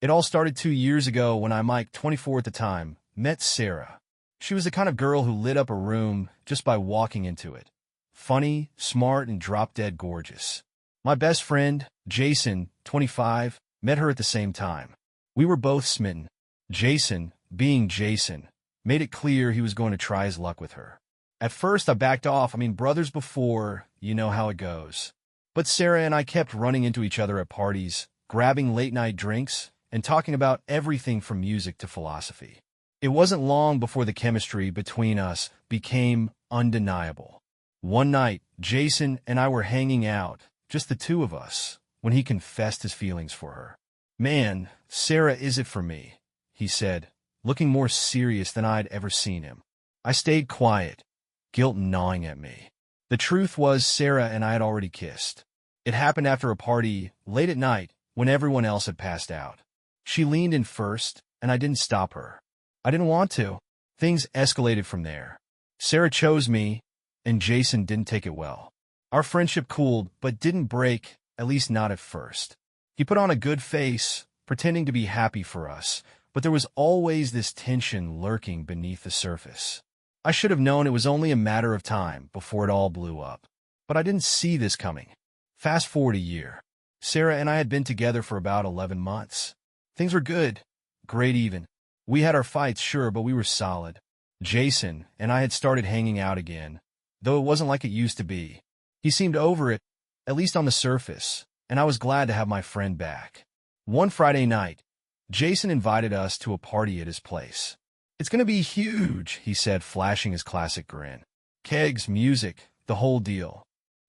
It all started 2 years ago when I, Mike, 24 at the time, met Sarah. She was the kind of girl who lit up a room just by walking into it. Funny, smart, and drop-dead gorgeous. My best friend, Jason, 25, met her at the same time. We were both smitten. Jason, being Jason, made it clear he was going to try his luck with her. At first, I backed off. Brothers before, you know how it goes. But Sarah and I kept running into each other at parties, grabbing late-night drinks, and talking about everything from music to philosophy. It wasn't long before the chemistry between us became undeniable. One night, Jason and I were hanging out, just the two of us, when he confessed his feelings for her. "Man, Sarah is it for me," he said, looking more serious than I'd ever seen him. I stayed quiet, guilt gnawing at me. The truth was Sarah and I had already kissed. It happened after a party, late at night, when everyone else had passed out. She leaned in first, and I didn't stop her. I didn't want to. Things escalated from there. Sarah chose me, and Jason didn't take it well. Our friendship cooled, but didn't break, at least not at first. He put on a good face, pretending to be happy for us, but there was always this tension lurking beneath the surface. I should have known it was only a matter of time before it all blew up. But I didn't see this coming. Fast forward a year. Sarah and I had been together for about 11 months. Things were good, great even. We had our fights, sure, but we were solid. Jason and I had started hanging out again, though it wasn't like it used to be. He seemed over it, at least on the surface, and I was glad to have my friend back. One Friday night, Jason invited us to a party at his place. "It's going to be huge," he said, flashing his classic grin. "Kegs, music, the whole deal."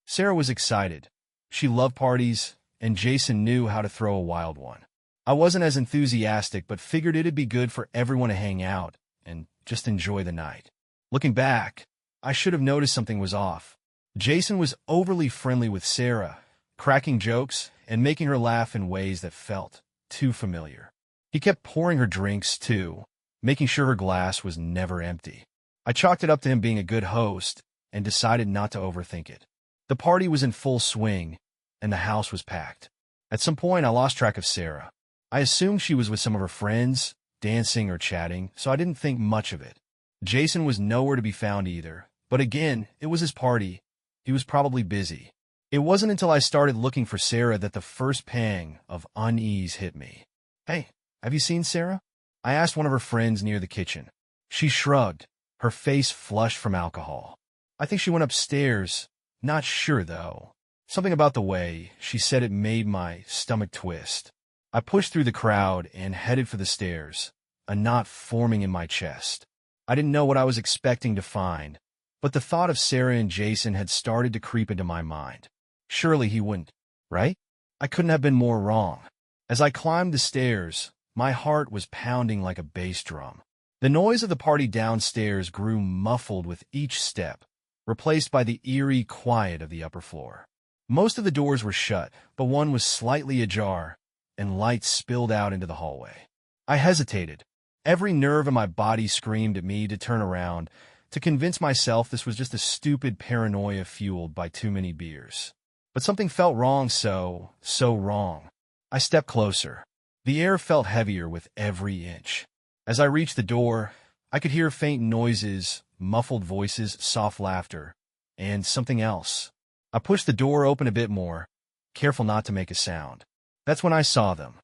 Sarah was excited. She loved parties, and Jason knew how to throw a wild one. I wasn't as enthusiastic, but figured it'd be good for everyone to hang out and just enjoy the night. Looking back, I should have noticed something was off. Jason was overly friendly with Sarah, cracking jokes and making her laugh in ways that felt too familiar. He kept pouring her drinks, too, making sure her glass was never empty. I chalked it up to him being a good host and decided not to overthink it. The party was in full swing, and the house was packed. At some point, I lost track of Sarah. I assumed she was with some of her friends, dancing or chatting, so I didn't think much of it. Jason was nowhere to be found either, but again, it was his party. He was probably busy. It wasn't until I started looking for Sarah that the first pang of unease hit me. "Hey, have you seen Sarah?" I asked one of her friends near the kitchen. She shrugged, her face flushed from alcohol. "I think she went upstairs. Not sure, though." Something about the way she said it made my stomach twist. I pushed through the crowd and headed for the stairs, a knot forming in my chest. I didn't know what I was expecting to find, but the thought of Sarah and Jason had started to creep into my mind. Surely he wouldn't, right? I couldn't have been more wrong. As I climbed the stairs, my heart was pounding like a bass drum. The noise of the party downstairs grew muffled with each step, replaced by the eerie quiet of the upper floor. Most of the doors were shut, but one was slightly ajar, and light spilled out into the hallway. I hesitated. Every nerve in my body screamed at me to turn around, to convince myself this was just a stupid paranoia fueled by too many beers. But something felt wrong, so wrong. I stepped closer. The air felt heavier with every inch. As I reached the door, I could hear faint noises, muffled voices, soft laughter, and something else. I pushed the door open a bit more, careful not to make a sound. That's when I saw them.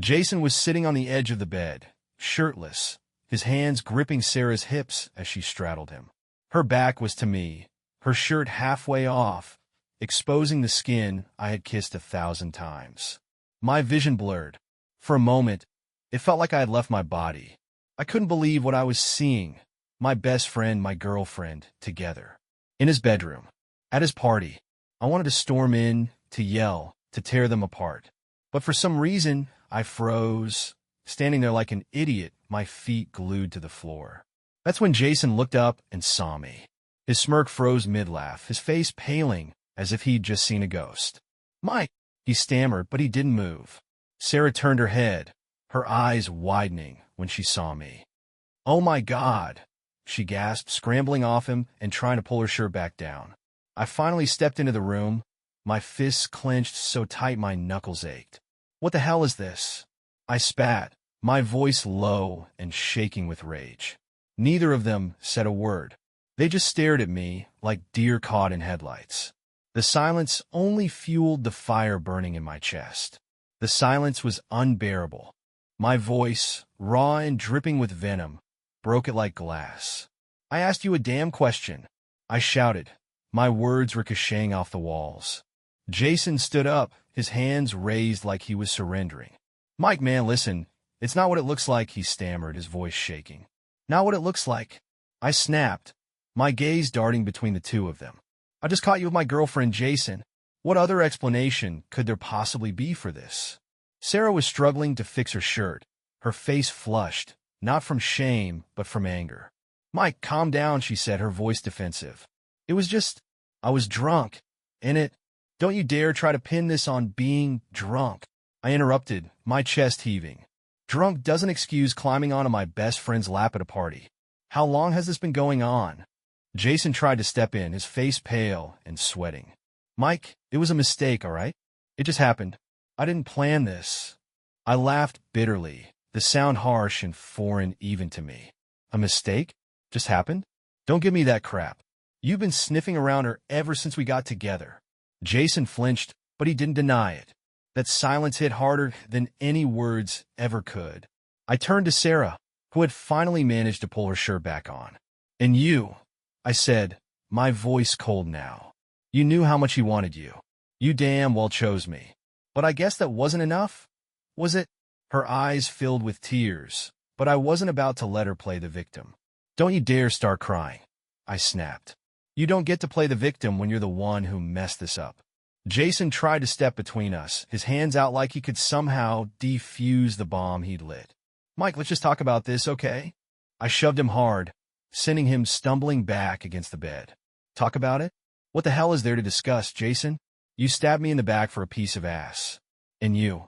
Jason was sitting on the edge of the bed, shirtless, his hands gripping Sarah's hips as she straddled him. Her back was to me, her shirt halfway off, exposing the skin I had kissed 1,000 times. My vision blurred. For a moment, it felt like I had left my body. I couldn't believe what I was seeing. My best friend, my girlfriend, together. In his bedroom. At his party. I wanted to storm in, to yell, to tear them apart. But for some reason, I froze, standing there like an idiot, my feet glued to the floor. That's when Jason looked up and saw me. His smirk froze mid-laugh, his face paling, as if he'd just seen a ghost. "Mike," he stammered, but he didn't move. Sarah turned her head, her eyes widening when she saw me. "Oh my God," she gasped, scrambling off him and trying to pull her shirt back down. I finally stepped into the room, my fists clenched so tight my knuckles ached. "What the hell is this?" I spat, my voice low and shaking with rage. Neither of them said a word. They just stared at me like deer caught in headlights. The silence only fueled the fire burning in my chest. The silence was unbearable. My voice, raw and dripping with venom, broke it like glass. I asked you a damn question, I shouted, my words ricocheting off the walls. Jason stood up, his hands raised like he was surrendering. Mike, man, listen, it's not what it looks like, he stammered, his voice shaking. Not what it looks like. I snapped, my gaze darting between the two of them. I just caught you with my girlfriend, Jason. What other explanation could there possibly be for this? Sarah was struggling to fix her shirt, her face flushed, not from shame, but from anger. Mike, calm down, she said, her voice defensive. It was just, I was drunk. Don't you dare try to pin this on being drunk. I interrupted, my chest heaving. Drunk doesn't excuse climbing onto my best friend's lap at a party. How long has this been going on? Jason tried to step in, his face pale and sweating. Mike, it was a mistake, all right? It just happened. I didn't plan this. I laughed bitterly, the sound harsh and foreign even to me. A mistake? Just happened? Don't give me that crap. You've been sniffing around her ever since we got together. Jason flinched, but he didn't deny it. That silence hit harder than any words ever could. I turned to Sarah, who had finally managed to pull her shirt back on. And you, I said, my voice cold now. You knew how much he wanted you. You damn well chose me. But I guess that wasn't enough? Was it? Her eyes filled with tears, but I wasn't about to let her play the victim. Don't you dare start crying, I snapped. You don't get to play the victim when you're the one who messed this up. Jason tried to step between us, his hands out like he could somehow defuse the bomb he'd lit. Mike, let's just talk about this, okay? I shoved him hard, sending him stumbling back against the bed. Talk about it? What the hell is there to discuss, Jason? You stabbed me in the back for a piece of ass. And you.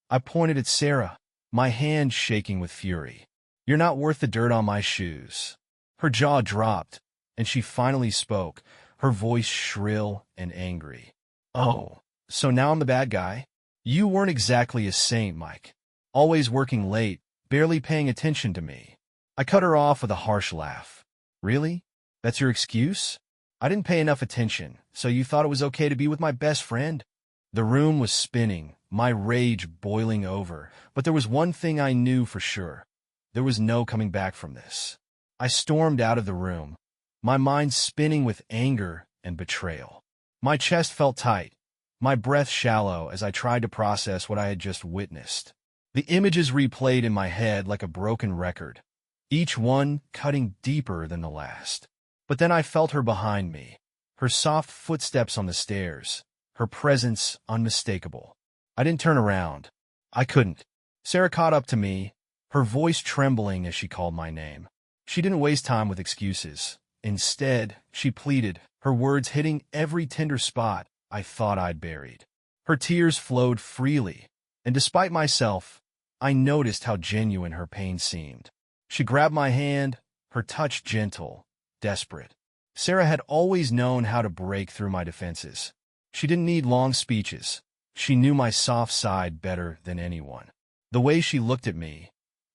I pointed at Sarah, my hand shaking with fury. You're not worth the dirt on my shoes. Her jaw dropped, and she finally spoke, her voice shrill and angry. Oh, so now I'm the bad guy? You weren't exactly a saint, Mike. Always working late, barely paying attention to me. I cut her off with a harsh laugh. Really? That's your excuse? I didn't pay enough attention, so you thought it was okay to be with my best friend? The room was spinning, my rage boiling over, but there was one thing I knew for sure. There was no coming back from this. I stormed out of the room, my mind spinning with anger and betrayal. My chest felt tight, my breath shallow as I tried to process what I had just witnessed. The images replayed in my head like a broken record, each one cutting deeper than the last. But then I felt her behind me, her soft footsteps on the stairs, her presence unmistakable. I didn't turn around. I couldn't. Sarah caught up to me, her voice trembling as she called my name. She didn't waste time with excuses. Instead, she pleaded, her words hitting every tender spot I thought I'd buried. Her tears flowed freely, and despite myself, I noticed how genuine her pain seemed. She grabbed my hand, her touch gentle, desperate. Sarah had always known how to break through my defenses. She didn't need long speeches. She knew my soft side better than anyone. The way she looked at me,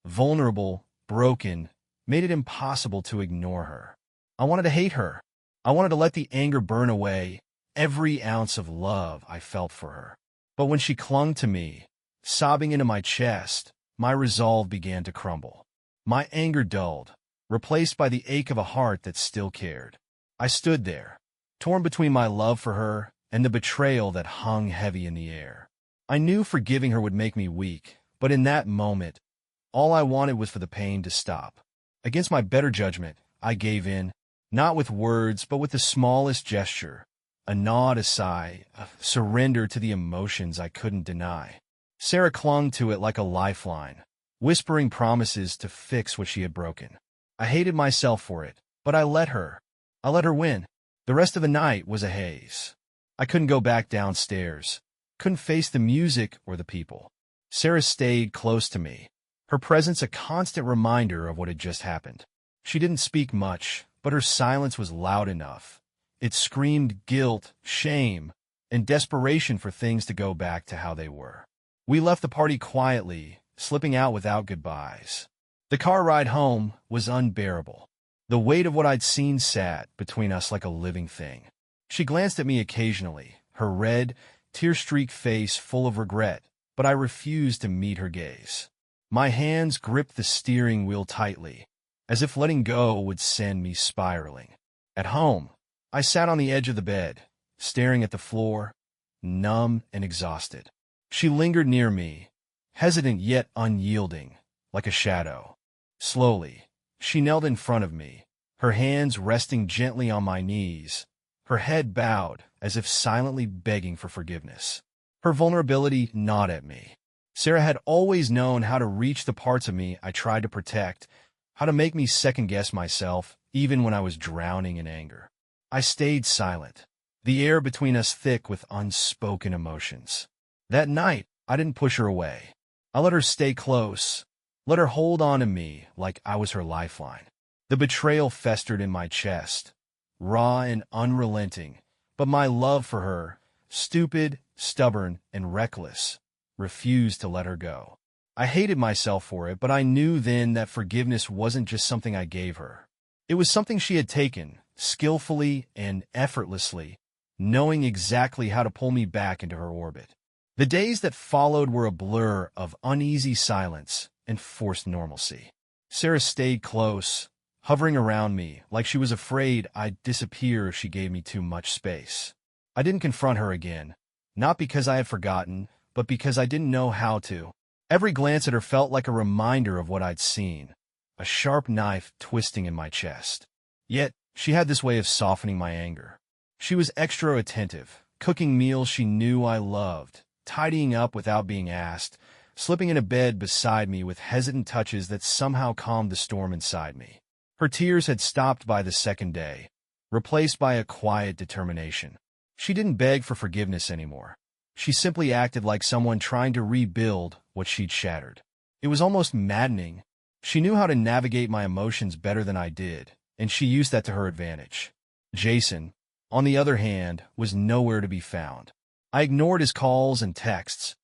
vulnerable, broken, made it impossible to ignore her. I wanted to hate her. I wanted to let the anger burn away every ounce of love I felt for her. But when she clung to me, sobbing into my chest, my resolve began to crumble. My anger dulled, replaced by the ache of a heart that still cared. I stood there, torn between my love for her and the betrayal that hung heavy in the air. I knew forgiving her would make me weak, but in that moment, all I wanted was for the pain to stop. Against my better judgment, I gave in, not with words, but with the smallest gesture, a nod, a sigh, a surrender to the emotions I couldn't deny. Sarah clung to it like a lifeline, whispering promises to fix what she had broken. I hated myself for it, but I let her. I let her win. The rest of the night was a haze. I couldn't go back downstairs, couldn't face the music or the people. Sarah stayed close to me, her presence a constant reminder of what had just happened. She didn't speak much, but her silence was loud enough. It screamed guilt, shame, and desperation for things to go back to how they were. We left the party quietly, slipping out without goodbyes. The car ride home was unbearable. The weight of what I'd seen sat between us like a living thing. She glanced at me occasionally, her red, tear-streaked face full of regret, but I refused to meet her gaze. My hands gripped the steering wheel tightly, as if letting go would send me spiraling. At home, I sat on the edge of the bed, staring at the floor, numb and exhausted. She lingered near me, hesitant yet unyielding, like a shadow. Slowly, she knelt in front of me, her hands resting gently on my knees, her head bowed as if silently begging for forgiveness. Her vulnerability gnawed at me. Sarah had always known how to reach the parts of me I tried to protect, how to make me second-guess myself, even when I was drowning in anger. I stayed silent, the air between us thick with unspoken emotions. That night, I didn't push her away. I let her stay close, let her hold on to me like I was her lifeline. The betrayal festered in my chest, raw and unrelenting, but my love for her, stupid, stubborn, and reckless, refused to let her go. I hated myself for it, but I knew then that forgiveness wasn't just something I gave her. It was something she had taken, skillfully and effortlessly, knowing exactly how to pull me back into her orbit. The days that followed were a blur of uneasy silence and forced normalcy. Sarah stayed close, hovering around me like she was afraid I'd disappear if she gave me too much space. I didn't confront her again, not because I had forgotten, but because I didn't know how to. Every glance at her felt like a reminder of what I'd seen, a sharp knife twisting in my chest. Yet, she had this way of softening my anger. She was extra attentive, cooking meals she knew I loved, tidying up without being asked, slipping into bed beside me with hesitant touches that somehow calmed the storm inside me. Her tears had stopped by the second day, replaced by a quiet determination. She didn't beg for forgiveness anymore. She simply acted like someone trying to rebuild what she'd shattered. It was almost maddening. She knew how to navigate my emotions better than I did, and she used that to her advantage. Jason, on the other hand, was nowhere to be found. I ignored his calls and texts,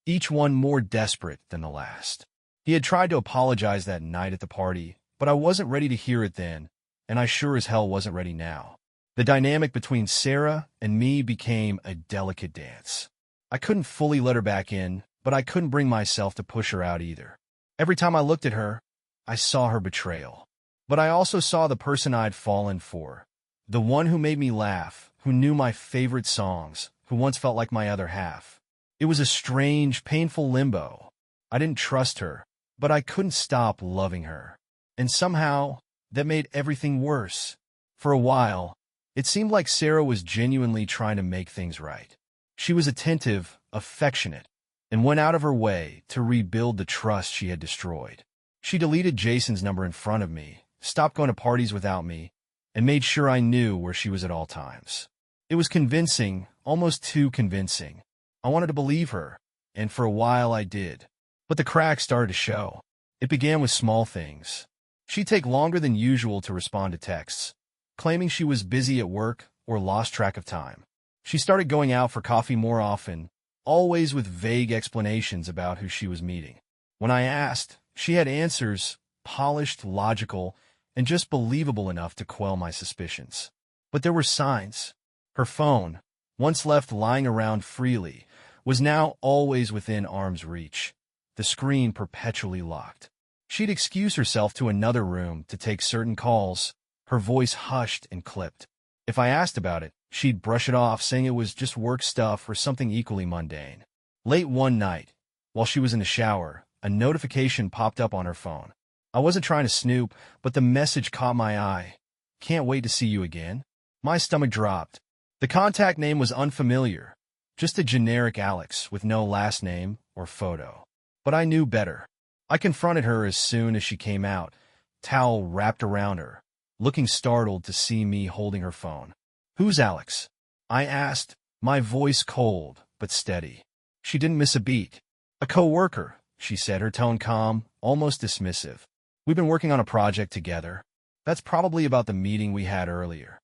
each one more desperate than the last. He had tried to apologize that night at the party, but I wasn't ready to hear it then, and I sure as hell wasn't ready now. The dynamic between Sarah and me became a delicate dance. I couldn't fully let her back in, but I couldn't bring myself to push her out either. Every time I looked at her, I saw her betrayal. But I also saw the person I'd fallen for, the one who made me laugh, who knew my favorite songs, who once felt like my other half. It was a strange, painful limbo. I didn't trust her, but I couldn't stop loving her. And somehow, that made everything worse. For a while, it seemed like Sarah was genuinely trying to make things right. She was attentive, affectionate, and went out of her way to rebuild the trust she had destroyed. She deleted Jason's number in front of me, stopped going to parties without me, and made sure I knew where she was at all times. It was convincing, almost too convincing. I wanted to believe her, and for a while I did. But the cracks started to show. It began with small things. She'd take longer than usual to respond to texts, claiming she was busy at work or lost track of time. She started going out for coffee more often, always with vague explanations about who she was meeting. When I asked, she had answers, polished, logical, and just believable enough to quell my suspicions. But there were signs. Her phone, once left lying around freely, was now always within arm's reach, the screen perpetually locked. She'd excuse herself to another room to take certain calls, her voice hushed and clipped. If I asked about it, she'd brush it off, saying it was just work stuff or something equally mundane. Late one night, while she was in the shower, a notification popped up on her phone. I wasn't trying to snoop, but the message caught my eye. "Can't wait to see you again." My stomach dropped. The contact name was unfamiliar, just a generic Alex with no last name or photo. But I knew better. I confronted her as soon as she came out, towel wrapped around her, looking startled to see me holding her phone. "Who's Alex?" I asked, my voice cold but steady. She didn't miss a beat. "A coworker," she said, her tone calm, almost dismissive. "We've been working on a project together. That's probably about the meeting we had earlier."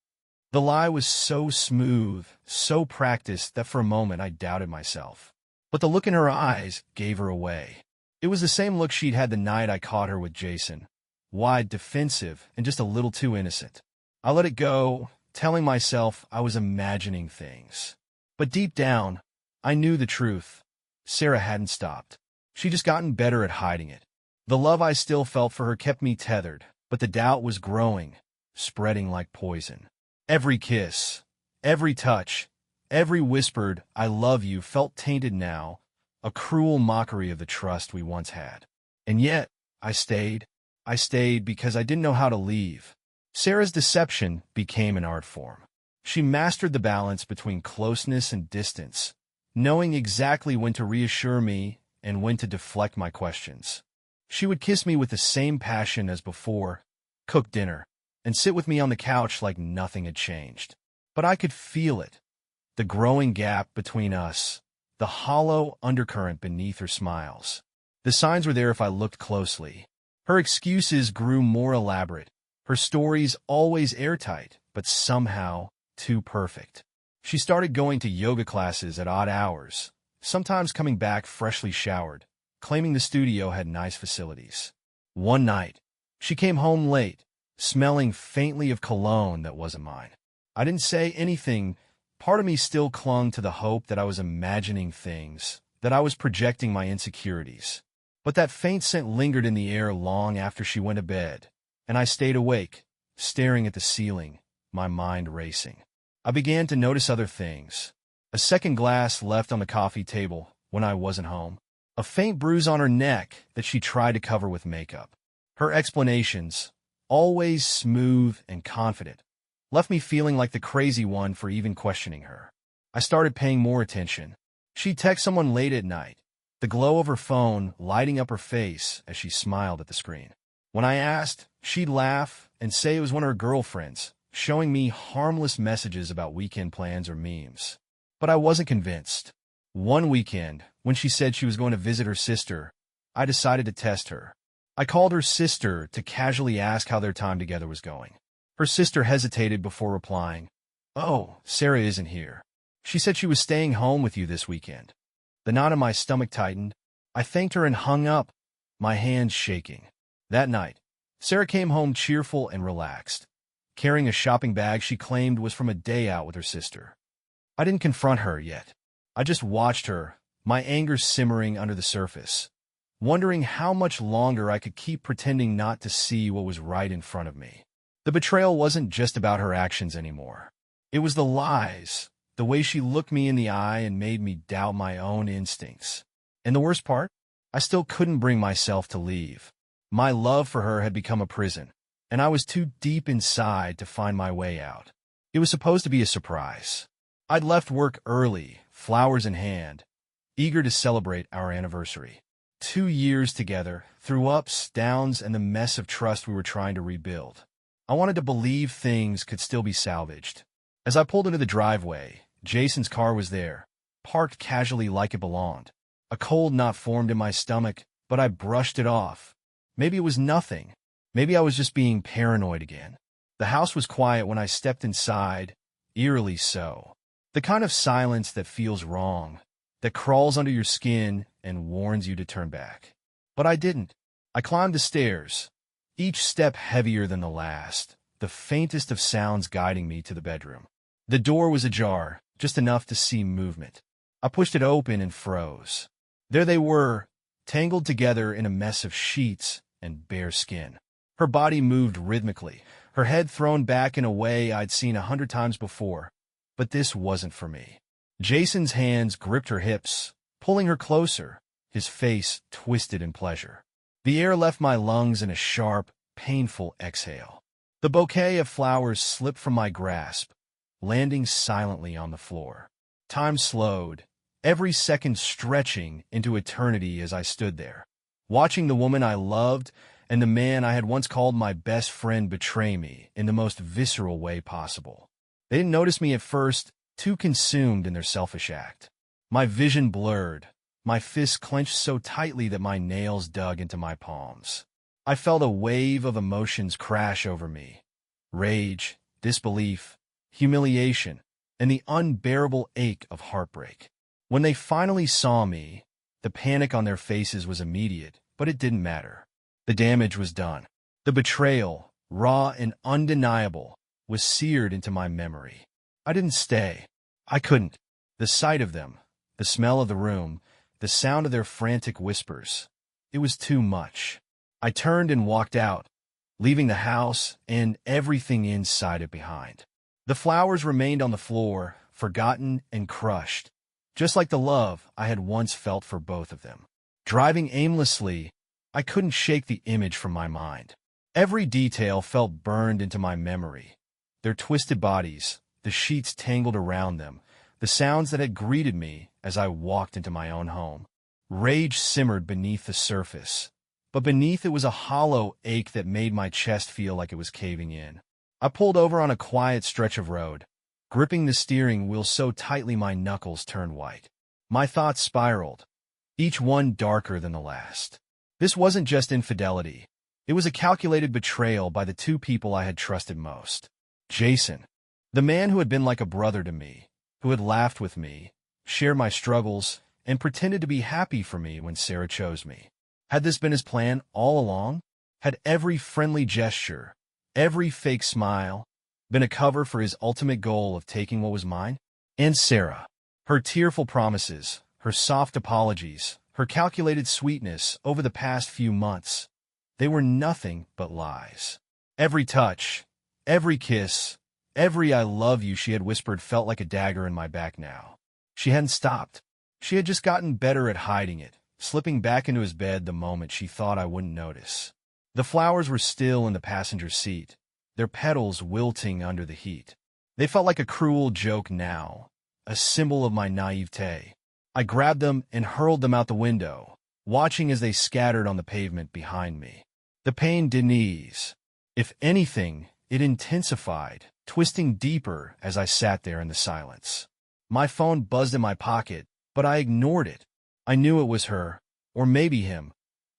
The lie was so smooth, so practiced that for a moment I doubted myself. But the look in her eyes gave her away. It was the same look she'd had the night I caught her with Jason. Wide, defensive, and just a little too innocent. I let it go, telling myself I was imagining things. But deep down, I knew the truth. Sarah hadn't stopped. She'd just gotten better at hiding it. The love I still felt for her kept me tethered, but the doubt was growing, spreading like poison. Every kiss, every touch, every whispered, "I love you," felt tainted now, a cruel mockery of the trust we once had. And yet, I stayed. I stayed because I didn't know how to leave. Sarah's deception became an art form. She mastered the balance between closeness and distance, knowing exactly when to reassure me and when to deflect my questions. She would kiss me with the same passion as before, cook dinner, and sit with me on the couch like nothing had changed. But I could feel it, the growing gap between us, the hollow undercurrent beneath her smiles. The signs were there if I looked closely. Her excuses grew more elaborate, her stories always airtight, but somehow too perfect. She started going to yoga classes at odd hours, sometimes coming back freshly showered, claiming the studio had nice facilities. One night, she came home late, smelling faintly of cologne that wasn't mine. I didn't say anything. Part of me still clung to the hope that I was imagining things, that I was projecting my insecurities. But that faint scent lingered in the air long after she went to bed, and I stayed awake, staring at the ceiling, my mind racing. I began to notice other things. A second glass left on the coffee table when I wasn't home. A faint bruise on her neck that she tried to cover with makeup. Her explanations, always smooth and confident, left me feeling like the crazy one for even questioning her. I started paying more attention. She'd text someone late at night, the glow of her phone lighting up her face as she smiled at the screen. When I asked, she'd laugh and say it was one of her girlfriends, showing me harmless messages about weekend plans or memes. But I wasn't convinced. One weekend, when she said she was going to visit her sister, I decided to test her. I called her sister to casually ask how their time together was going. Her sister hesitated before replying, "Oh, Sarah isn't here. She said she was staying home with you this weekend." The knot in my stomach tightened. I thanked her and hung up, my hands shaking. That night, Sarah came home cheerful and relaxed, carrying a shopping bag she claimed was from a day out with her sister. I didn't confront her yet. I just watched her, my anger simmering under the surface, wondering how much longer I could keep pretending not to see what was right in front of me. The betrayal wasn't just about her actions anymore. It was the lies, the way she looked me in the eye and made me doubt my own instincts. And the worst part? I still couldn't bring myself to leave. My love for her had become a prison, and I was too deep inside to find my way out. It was supposed to be a surprise. I'd left work early, flowers in hand, eager to celebrate our anniversary. 2 years together, through ups, downs, and the mess of trust we were trying to rebuild. I wanted to believe things could still be salvaged. As I pulled into the driveway, Jason's car was there, parked casually like it belonged. A cold knot formed in my stomach, but I brushed it off. Maybe it was nothing. Maybe I was just being paranoid again. The house was quiet when I stepped inside, eerily so. The kind of silence that feels wrong, that crawls under your skin and warns you to turn back. But I didn't. I climbed the stairs, each step heavier than the last, the faintest of sounds guiding me to the bedroom. The door was ajar, just enough to see movement. I pushed it open and froze. There they were, tangled together in a mess of sheets and bare skin. Her body moved rhythmically, her head thrown back in a way I'd seen 100 times before. But this wasn't for me. Jason's hands gripped her hips, pulling her closer, his face twisted in pleasure. The air left my lungs in a sharp, painful exhale. The bouquet of flowers slipped from my grasp, landing silently on the floor. Time slowed, every second stretching into eternity as I stood there, watching the woman I loved and the man I had once called my best friend betray me in the most visceral way possible. They didn't notice me at first, too consumed in their selfish act. My vision blurred, my fists clenched so tightly that my nails dug into my palms. I felt a wave of emotions crash over me. Rage, disbelief, humiliation, and the unbearable ache of heartbreak. When they finally saw me, The panic on their faces was immediate, but it didn't matter. The damage was done. The betrayal, raw and undeniable, was seared into my memory. I didn't stay. I couldn't. The sight of them, the smell of the room, the sound of their frantic whispers. It was too much. I turned and walked out, leaving the house and everything inside it behind. The flowers remained on the floor, forgotten and crushed, just like the love I had once felt for both of them. Driving aimlessly, I couldn't shake the image from my mind. Every detail felt burned into my memory. Their twisted bodies, the sheets tangled around them, the sounds that had greeted me as I walked into my own home. Rage simmered beneath the surface, but beneath it was a hollow ache that made my chest feel like it was caving in. I pulled over on a quiet stretch of road, gripping the steering wheel so tightly my knuckles turned white. My thoughts spiraled, each one darker than the last. This wasn't just infidelity. It was a calculated betrayal by the two people I had trusted most. Jason, the man who had been like a brother to me, who had laughed with me, shared my struggles, and pretended to be happy for me when Sarah chose me. Had this been his plan all along? Had every friendly gesture, every fake smile, been a cover for his ultimate goal of taking what was mine? And Sarah, her tearful promises, her soft apologies, her calculated sweetness over the past few months, they were nothing but lies. Every touch, every kiss, every "I love you" she had whispered felt like a dagger in my back now. She hadn't stopped. She had just gotten better at hiding it, slipping back into his bed the moment she thought I wouldn't notice. The flowers were still in the passenger seat, their petals wilting under the heat. They felt like a cruel joke now, a symbol of my naivete. I grabbed them and hurled them out the window, watching as they scattered on the pavement behind me. The pain didn't ease. If anything, it intensified, twisting deeper as I sat there in the silence. My phone buzzed in my pocket, but I ignored it. I knew it was her, or maybe him,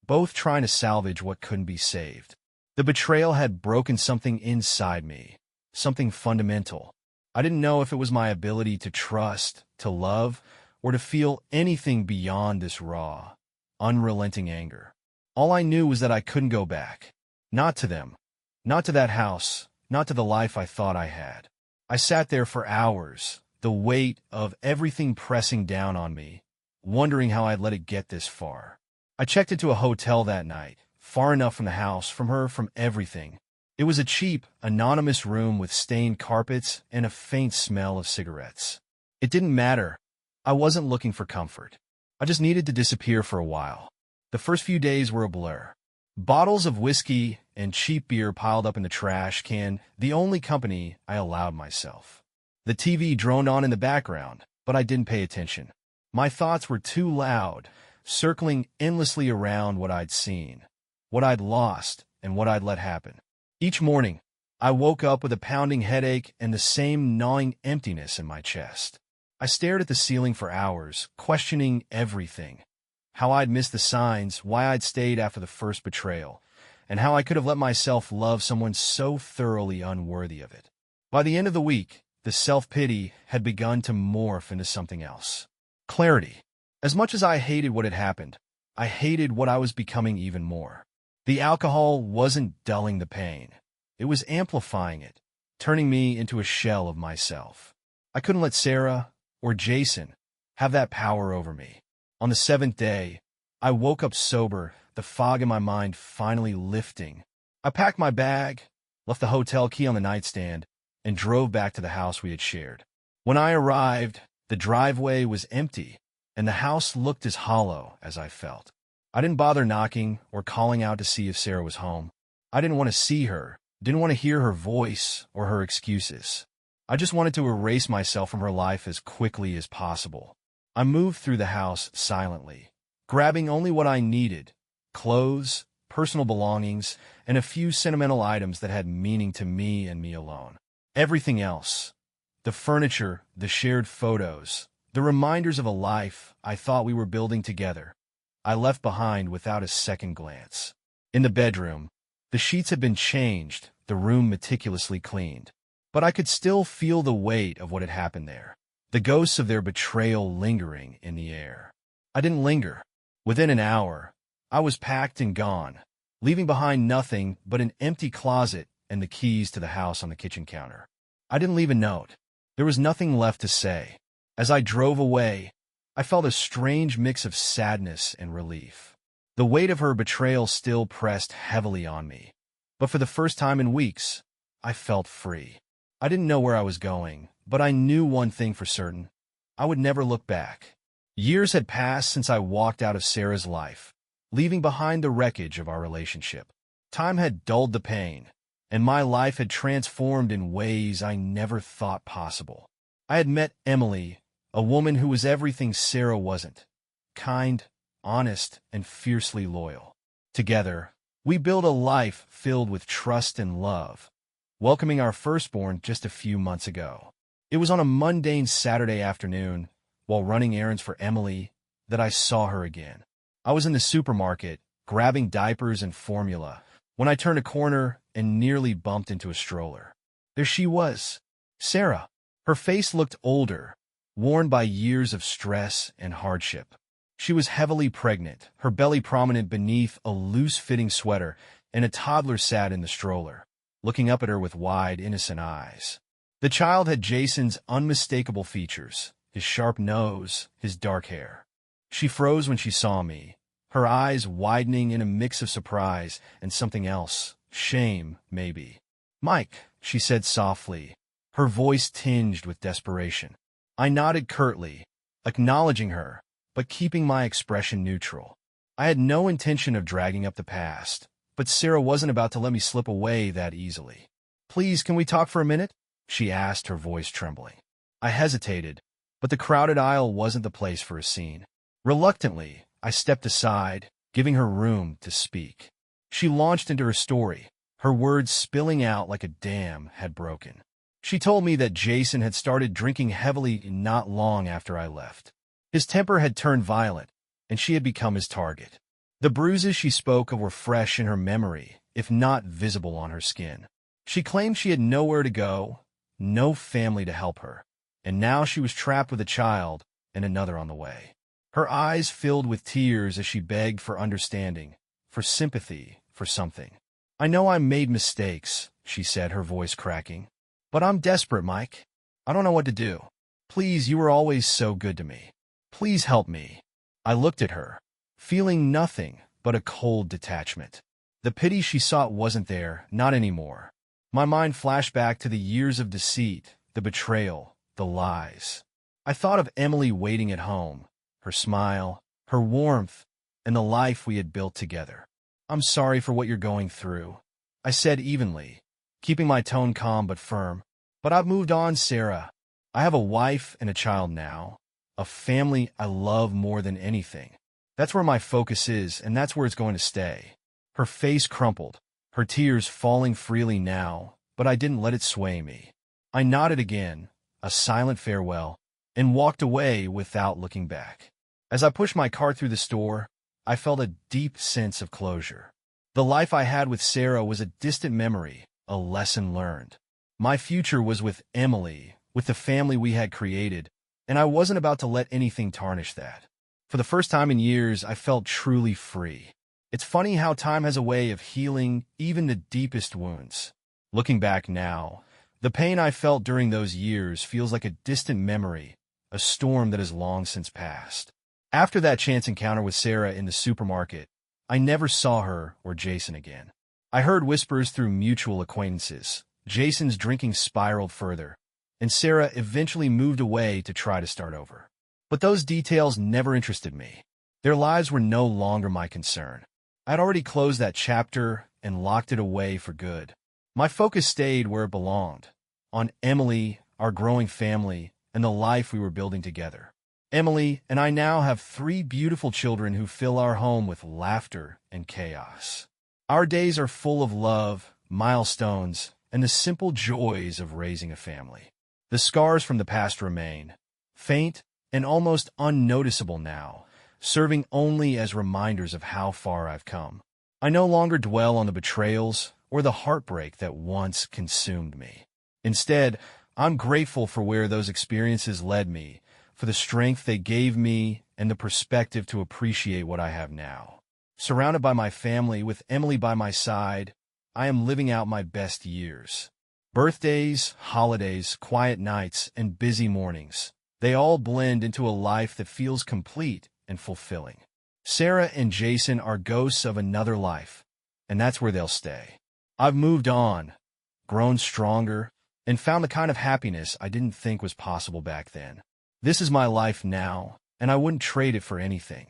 both trying to salvage what couldn't be saved. The betrayal had broken something inside me, something fundamental. I didn't know if it was my ability to trust, to love, or to feel anything beyond this raw, unrelenting anger. All I knew was that I couldn't go back. Not to them. Not to that house. Not to the life I thought I had. I sat there for hours, the weight of everything pressing down on me, wondering how I'd let it get this far. I checked into a hotel that night, far enough from the house, from her, from everything. It was a cheap, anonymous room with stained carpets and a faint smell of cigarettes. It didn't matter. I wasn't looking for comfort. I just needed to disappear for a while. The first few days were a blur. Bottles of whiskey and cheap beer piled up in the trash can, the only company I allowed myself. The TV droned on in the background, but I didn't pay attention. My thoughts were too loud, circling endlessly around what I'd seen, what I'd lost, and what I'd let happen. Each morning, I woke up with a pounding headache and the same gnawing emptiness in my chest. I stared at the ceiling for hours, questioning everything. How I'd missed the signs, why I'd stayed after the first betrayal, and how I could have let myself love someone so thoroughly unworthy of it. By the end of the week, the self-pity had begun to morph into something else. Clarity. As much as I hated what had happened, I hated what I was becoming even more. The alcohol wasn't dulling the pain. It was amplifying it, turning me into a shell of myself. I couldn't let Sarah or Jason have that power over me. On the seventh day, I woke up sober, the fog in my mind finally lifting. I packed my bag, left the hotel key on the nightstand, and drove back to the house we had shared. When I arrived, the driveway was empty, and the house looked as hollow as I felt. I didn't bother knocking or calling out to see if Sarah was home. I didn't want to see her, didn't want to hear her voice or her excuses. I just wanted to erase myself from her life as quickly as possible. I moved through the house silently, grabbing only what I needed: clothes, personal belongings, and a few sentimental items that had meaning to me and me alone. Everything else, the furniture, the shared photos, the reminders of a life I thought we were building together, I left behind without a second glance. In the bedroom, the sheets had been changed, the room meticulously cleaned. But I could still feel the weight of what had happened there, the ghosts of their betrayal lingering in the air. I didn't linger. Within an hour, I was packed and gone, leaving behind nothing but an empty closet and the keys to the house on the kitchen counter. I didn't leave a note. There was nothing left to say. As I drove away, I felt a strange mix of sadness and relief. The weight of her betrayal still pressed heavily on me, but for the first time in weeks, I felt free. I didn't know where I was going, but I knew one thing for certain. I would never look back. Years had passed since I walked out of Sarah's life, leaving behind the wreckage of our relationship. Time had dulled the pain, and my life had transformed in ways I never thought possible. I had met Emily, a woman who was everything Sarah wasn't: kind, honest, and fiercely loyal. Together, we built a life filled with trust and love, welcoming our firstborn just a few months ago. It was on a mundane Saturday afternoon, while running errands for Emily, that I saw her again. I was in the supermarket, grabbing diapers and formula, when I turned a corner and nearly bumped into a stroller. There she was, Sarah. Her face looked older, worn by years of stress and hardship. She was heavily pregnant, her belly prominent beneath a loose-fitting sweater, and a toddler sat in the stroller, looking up at her with wide, innocent eyes. The child had Jason's unmistakable features: his sharp nose, his dark hair. She froze when she saw me, her eyes widening in a mix of surprise and something else, shame, maybe. "Mike," she said softly, her voice tinged with desperation. I nodded curtly, acknowledging her, but keeping my expression neutral. I had no intention of dragging up the past, but Sarah wasn't about to let me slip away that easily. "Please, can we talk for a minute?" she asked, her voice trembling. I hesitated, but the crowded aisle wasn't the place for a scene. Reluctantly, I stepped aside, giving her room to speak. She launched into her story, her words spilling out like a dam had broken. She told me that Jason had started drinking heavily not long after I left. His temper had turned violent, and she had become his target. The bruises she spoke of were fresh in her memory, if not visible on her skin. She claimed she had nowhere to go, no family to help her, and now she was trapped with a child and another on the way. Her eyes filled with tears as she begged for understanding, for sympathy, for something. "I know I made mistakes," she said, her voice cracking. "But I'm desperate, Mike. I don't know what to do. Please, you were always so good to me. Please help me." I looked at her, feeling nothing but a cold detachment. The pity she sought wasn't there, not anymore. My mind flashed back to the years of deceit, the betrayal, the lies. I thought of Emily waiting at home, her smile, her warmth, and the life we had built together. "I'm sorry for what you're going through," I said evenly, keeping my tone calm but firm. "But I've moved on, Sarah. I have a wife and a child now, a family I love more than anything. That's where my focus is, and that's where it's going to stay." Her face crumpled, her tears falling freely now, but I didn't let it sway me. I nodded again, a silent farewell, and walked away without looking back. As I pushed my cart through the store, I felt a deep sense of closure. The life I had with Sarah was a distant memory, a lesson learned. My future was with Emily, with the family we had created, and I wasn't about to let anything tarnish that. For the first time in years, I felt truly free. It's funny how time has a way of healing even the deepest wounds. Looking back now, the pain I felt during those years feels like a distant memory, a storm that has long since passed. After that chance encounter with Sarah in the supermarket, I never saw her or Jason again. I heard whispers through mutual acquaintances. Jason's drinking spiraled further, and Sarah eventually moved away to try to start over. But those details never interested me. Their lives were no longer my concern. I'd already closed that chapter and locked it away for good. My focus stayed where it belonged, on Emily, our growing family, and the life we were building together. Emily and I now have 3 beautiful children who fill our home with laughter and chaos. Our days are full of love, milestones, and the simple joys of raising a family. The scars from the past remain, faint and almost unnoticeable now, serving only as reminders of how far I've come. I no longer dwell on the betrayals or the heartbreak that once consumed me. Instead, I'm grateful for where those experiences led me, for the strength they gave me and the perspective to appreciate what I have now. Surrounded by my family, with Emily by my side, I am living out my best years. Birthdays, holidays, quiet nights, and busy mornings, they all blend into a life that feels complete and fulfilling. Sarah and Jason are ghosts of another life, and that's where they'll stay. I've moved on, grown stronger, and found the kind of happiness I didn't think was possible back then. This is my life now, and I wouldn't trade it for anything.